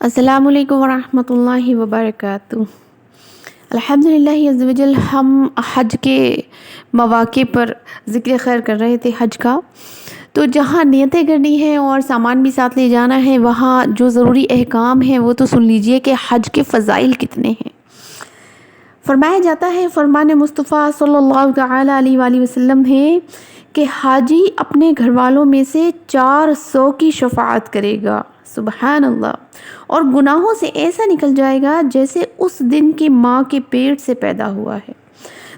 السلام علیکم ورحمۃ اللہ وبرکاتہ۔ الحمدللہ عز وجل، ہم حج کے مواقع پر ذکر خیر کر رہے تھے حج کا۔ تو جہاں نیتیں کرنی ہیں اور سامان بھی ساتھ لے جانا ہے، وہاں جو ضروری احکام ہیں وہ تو سن لیجئے کہ حج کے فضائل کتنے ہیں۔ فرمایا جاتا ہے، فرمان مصطفیٰ صلی اللہ تعالی علیہ وآلہ وسلم ہے کہ حاجی اپنے گھر والوں میں سے 400 کی شفاعت کرے گا، سبحان اللہ، اور گناہوں سے ایسا نکل جائے گا جیسے اس دن کی ماں کے پیٹ سے پیدا ہوا ہے۔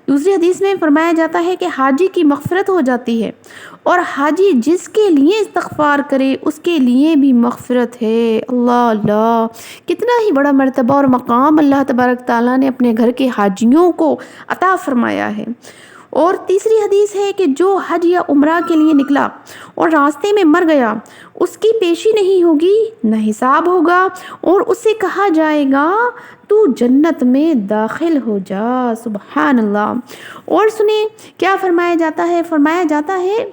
دوسری حدیث میں فرمایا جاتا ہے کہ حاجی کی مغفرت ہو جاتی ہے، اور حاجی جس کے لیے استغفار کرے اس کے لیے بھی مغفرت ہے۔ اللہ اللہ، کتنا ہی بڑا مرتبہ اور مقام اللہ تبارک تعالیٰ نے اپنے گھر کے حاجیوں کو عطا فرمایا ہے۔ اور تیسری حدیث ہے کہ جو حج یا عمرہ کے لیے نکلا اور راستے میں مر گیا، اس کی پیشی نہیں ہوگی، نہ حساب ہوگا، اور اسے کہا جائے گا تو جنت میں داخل ہو جا، سبحان اللہ۔ اور سنیں کیا فرمایا جاتا ہے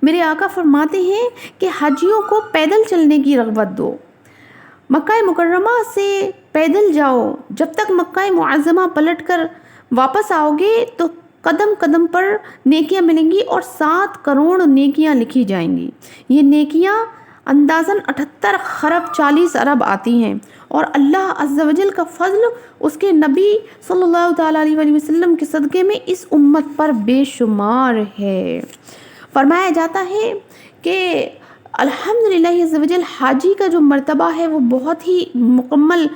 میرے آقا فرماتے ہیں کہ حاجیوں کو پیدل چلنے کی رغبت دو، مکہ مکرمہ سے پیدل جاؤ، جب تک مکہ معظمہ پلٹ کر واپس آؤ گے تو قدم قدم پر نیکیاں ملیں گی، اور 7 کروڑ نیکیاں لکھی جائیں گی۔ یہ نیکیاں اندازاً 78 خرب 40 ارب آتی ہیں، اور اللہ عز و جل کا فضل اس کے نبی صلی اللہ تعالیٰ علیہ وآلہ وسلم کے صدقے میں اس امت پر بے شمار ہے۔ فرمایا جاتا ہے کہ الحمدللہ عز و جل، حاجی کا جو مرتبہ ہے وہ بہت ہی مکمل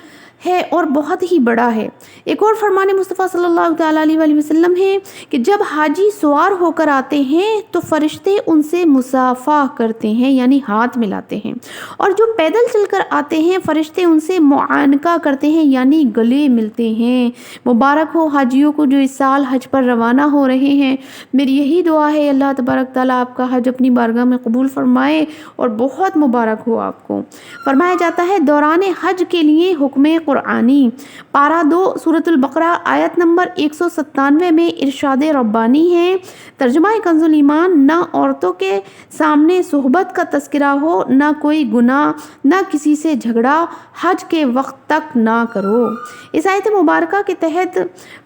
ہے اور بہت ہی بڑا ہے۔ ایک اور فرمان مصطفیٰ صلی اللہ تعالیٰ علیہ وآلہ وسلم ہے کہ جب حاجی سوار ہو کر آتے ہیں تو فرشتے ان سے مصافحہ کرتے ہیں، یعنی ہاتھ ملاتے ہیں، اور جو پیدل چل کر آتے ہیں فرشتے ان سے معانقہ کرتے ہیں، یعنی گلے ملتے ہیں۔ مبارک ہو حاجیوں کو جو اس سال حج پر روانہ ہو رہے ہیں۔ میری یہی دعا ہے اللہ تبارک تعالیٰ آپ کا حج اپنی بارگاہ میں قبول فرمائے اور بہت مبارک ہو آپ کو۔ فرمایا جاتا ہے دوران حج کے لیے حکم قرآنی، پارہ 2 سورۃ البقرہ آیت نمبر 197 میں ارشاد ربانی ہے، ترجمہ کنز الایمان، نہ عورتوں کے سامنے صحبت کا تذکرہ ہو، نہ کوئی گناہ، نہ کسی سے جھگڑا، حج کے وقت تک نہ کرو۔ اس آیت مبارکہ کے تحت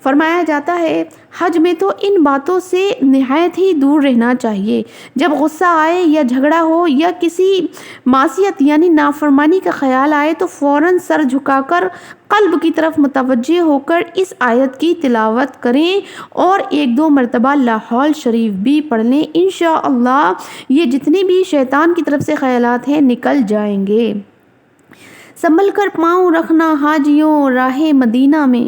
فرمایا جاتا ہے حج میں تو ان باتوں سے نہایت ہی دور رہنا چاہیے۔ جب غصہ آئے یا جھگڑا ہو یا کسی معصیت یعنی نافرمانی کا خیال آئے تو فوراً سر جھکا کر قلب کی طرف متوجہ ہو کر اس آیت کی تلاوت کریں، اور 1-2 مرتبہ لا حول شریف بھی پڑھ لیں، انشاءاللہ یہ جتنے بھی شیطان کی طرف سے خیالات ہیں نکل جائیں گے۔ سنبھل کر پاؤں رکھنا حاجیوں راہ مدینہ میں،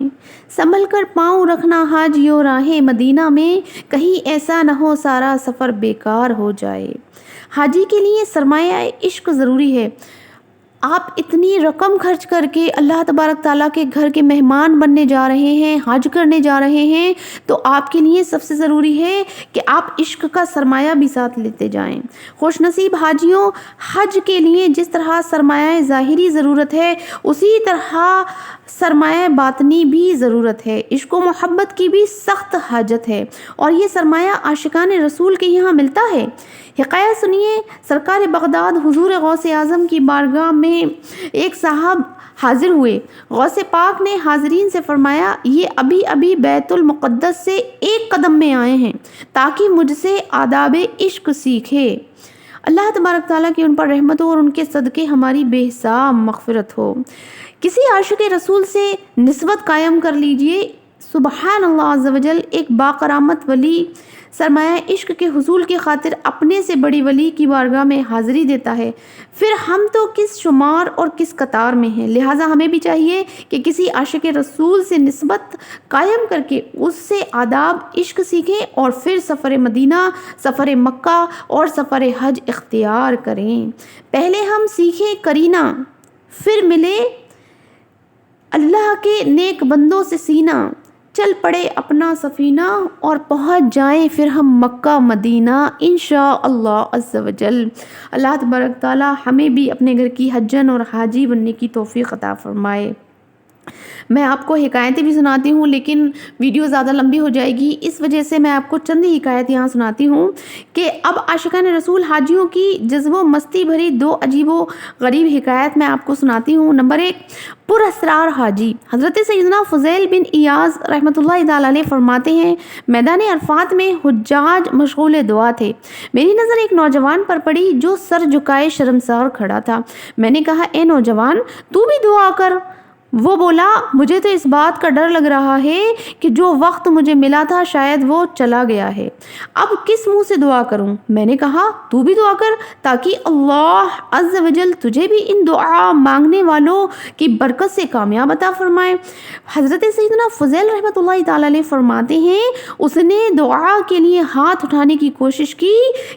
سنبھل کر پاؤں رکھنا حاجیوں راہ مدینہ میں، کہیں ایسا نہ ہو سارا سفر بیکار ہو جائے۔ حاجی کے لیے سرمایہ عشق ضروری ہے۔ آپ اتنی رقم خرچ کر کے اللہ تبارک تعالیٰ کے گھر کے مہمان بننے جا رہے ہیں، حج کرنے جا رہے ہیں، تو آپ کے لیے سب سے ضروری ہے کہ آپ عشق کا سرمایہ بھی ساتھ لیتے جائیں۔ خوش نصیب حاجیوں، حج کے لیے جس طرح سرمایہ ظاہری ضرورت ہے اسی طرح سرمایہ باطنی بھی ضرورت ہے۔ عشق و محبت کی بھی سخت حاجت ہے، اور یہ سرمایہ عاشقان رسول کے یہاں ملتا ہے۔ حکایت سنیے، سرکار بغداد حضور غوث اعظم کی بارگاہ میں ایک صاحب حاضر ہوئے۔ غوث پاک نے حاضرین سے فرمایا، یہ ابھی ابھی بیت المقدس سے 1 قدم میں آئے ہیں تاکہ مجھ سے آداب عشق سیکھے۔ اللہ تبارک تعالیٰ کی ان پر رحمت ہو اور ان کے صدقے ہماری بے حساب مغفرت ہو۔ کسی عاشق رسول سے نسبت قائم کر لیجئے، سبحان اللہ عز و جل، ایک باکرامت ولی سرمایہ عشق کے حصول کی خاطر اپنے سے بڑی ولی کی بارگاہ میں حاضری دیتا ہے، پھر ہم تو کس شمار اور کس قطار میں ہیں۔ لہٰذا ہمیں بھی چاہیے کہ کسی عاشق رسول سے نسبت قائم کر کے اس سے آداب عشق سیکھیں، اور پھر سفر مدینہ، سفر مکہ اور سفر حج اختیار کریں۔ پہلے ہم سیکھیں کرینہ، پھر ملے اللہ کے نیک بندوں سے سینہ، چل پڑے اپنا سفینہ، اور پہنچ جائیں پھر ہم مکہ مدینہ انشاءاللہ عز و جل۔ اللہ تبارک تعالیٰ ہمیں بھی اپنے گھر کی حجن اور حاجی بننے کی توفیق عطا فرمائے۔ میں آپ کو حکایتیں بھی سناتی ہوں، لیکن ویڈیو زیادہ لمبی ہو جائے گی، اس وجہ سے میں آپ کو چند ہی حکایت یہاں سناتی ہوں کہ اب عاشقان رسول حاجیوں کی جذب و مستی بھری 2 عجیب و غریب حکایت میں آپ کو سناتی ہوں۔ نمبر 1، پر اسرار حاجی۔ حضرت سیدنا فضیل بن ایاز رحمۃ اللہ تعالی علیہ فرماتے ہیں، میدان عرفات میں حجاج مشغول دعا تھے، میری نظر ایک نوجوان پر پڑی جو سر جھکائے شرمسار کھڑا تھا۔ میں نے کہا، اے نوجوان، تو بھی دعا کر۔ وہ بولا، مجھے تو اس بات کا ڈر لگ رہا ہے کہ جو وقت مجھے ملا تھا شاید وہ چلا گیا ہے، اب کس منہ سے دعا کروں؟ میں نے کہا، تو بھی دعا کر تاکہ اللہ عز و جل تجھے بھی ان دعا مانگنے والوں کی برکت سے کامیاب عطا فرمائے۔ حضرت سیدنا فضیل رحمۃ اللہ تعالی علیہ فرماتے ہیں، اس نے دعا کے لیے ہاتھ اٹھانے کی کوشش کی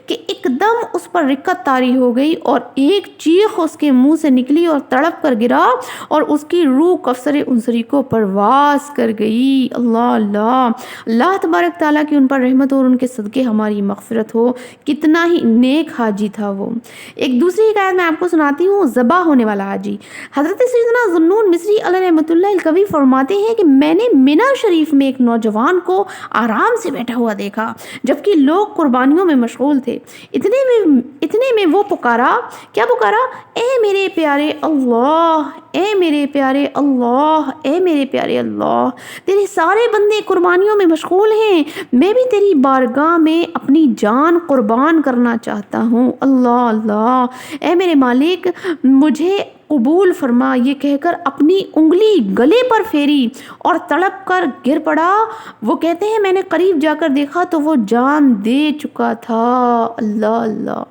کہ ایک دم اس پر رکت طاری ہو گئی اور ایک چیخ اس کے منہ سے نکلی اور تڑپ کر گرا اور اس کی روح کفسر انصری کو پرواز کر گئی۔ اللہ اللہ، اللہ تبارک تعالیٰ کی ان پر رحمت اور ان کے صدقے ہماری مغفرت ہو۔ کتنا ہی نیک حاجی تھا وہ۔ ایک دوسری حکایت میں آپ کو سناتی ہوں، ذبح ہونے والا حاجی۔ حضرت سیدنا ذوالنون مصری علیہ رحمۃ اللہ الکوی فرماتے ہیں کہ میں نے منی شریف میں ایک نوجوان کو آرام سے بیٹھا ہوا دیکھا جبکہ لوگ قربانیوں میں مشغول تھے۔ اتنے میں وہ پکارا، کیا پکارا؟ اے میرے پیارے اللہ، اے میرے پیارے اللہ، اے میرے پیارے اللہ، تیرے سارے بندے قربانیوں میں مشغول ہیں، میں بھی تیری بارگاہ میں اپنی جان قربان کرنا چاہتا ہوں۔ اللہ اللہ، اے میرے مالک، مجھے قبول فرما۔ یہ کہہ کر اپنی انگلی گلے پر پھیری اور تڑپ کر گر پڑا۔ وہ کہتے ہیں، میں نے قریب جا کر دیکھا تو وہ جان دے چکا تھا۔ اللہ اللہ،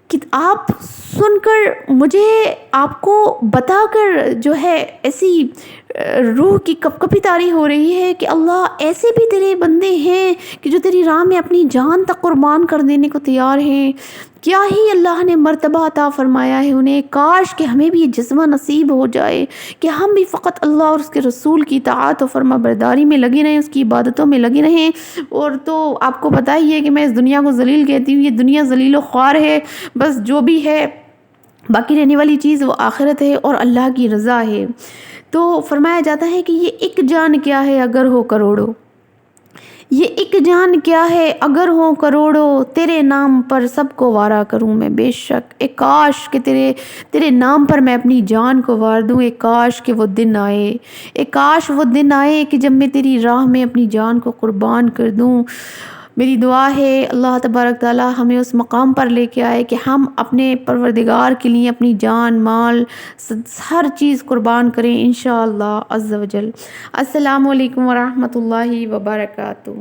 کہ آپ سن کر، مجھے آپ کو بتا کر جو ہے ایسی روح کی کپ کپی طاری ہو رہی ہے کہ اللہ، ایسے بھی تیرے بندے ہیں کہ جو تیری راہ میں اپنی جان تک قربان کر دینے کو تیار ہیں۔ کیا ہی اللہ نے مرتبہ عطا فرمایا ہے انہیں۔ کاش کہ ہمیں بھی یہ جذبہ نصیب ہو جائے کہ ہم بھی فقط اللہ اور اس کے رسول کی اطاعت و فرما برداری میں لگے رہیں، اس کی عبادتوں میں لگے رہیں۔ اور تو آپ کو پتہ ہی ہے کہ میں اس دنیا کو ذلیل کہتی ہوں، یہ دنیا ذلیل و خوار ہے، بس جو بھی ہے باقی رہنے والی چیز وہ آخرت ہے اور اللہ کی رضا ہے۔ تو فرمایا جاتا ہے کہ یہ ایک جان کیا ہے اگر ہو کروڑوں، یہ ایک جان کیا ہے اگر ہو کروڑوں، تیرے نام پر سب کو وارا کروں میں بے شک۔ ایک کاش کہ تیرے نام پر میں اپنی جان کو وار دوں، ایک کاش کہ وہ دن آئے، ایک کاش وہ دن آئے کہ جب میں تیری راہ میں اپنی جان کو قربان کر دوں۔ میری دعا ہے اللہ تبارک تعالیٰ ہمیں اس مقام پر لے کے آئے کہ ہم اپنے پروردگار کے لیے اپنی جان، مال، ہر چیز قربان کریں انشاءاللہ عز و جل۔ السلام علیکم ورحمۃ اللہ وبرکاتہ۔